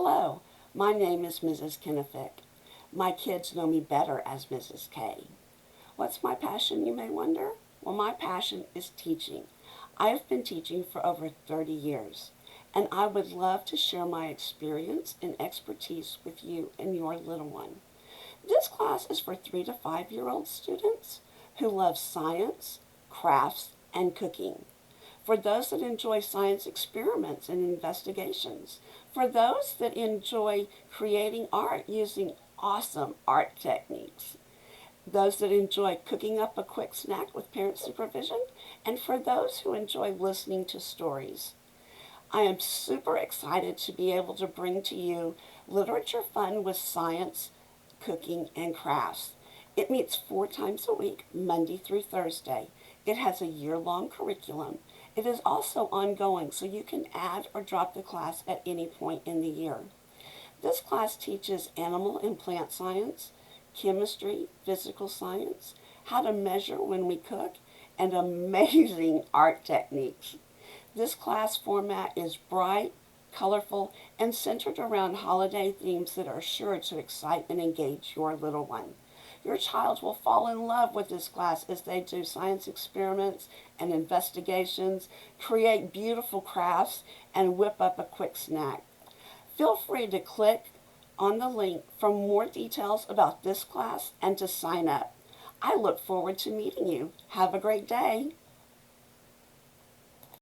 Hello, my name is Mrs. Kennefic. My kids know me better as Mrs. K. What's my passion, you may wonder? Well, my passion is teaching. I have been teaching for over 30 years, and I would love to share my experience and expertise with you and your little one. This class is for 3 to 5-year-old students who love science, crafts, and cooking. For those that enjoy science experiments and investigations. For those that enjoy creating art using awesome art techniques. Those that enjoy cooking up a quick snack with parent supervision. And for those who enjoy listening to stories. I am super excited to be able to bring to you literature fun with science, cooking, and crafts. It meets 4 times a week, Monday through Thursday. It has a year-long curriculum. It is also ongoing, so you can add or drop the class at any point in the year. This class teaches animal and plant science, chemistry, physical science, how to measure when we cook, and amazing art techniques. This class format is bright, colorful, and centered around holiday themes that are sure to excite and engage your little one. Your child will fall in love with this class as they do science experiments and investigations, create beautiful crafts, and whip up a quick snack. Feel free to click on the link for more details about this class and to sign up. I look forward to meeting you. Have a great day.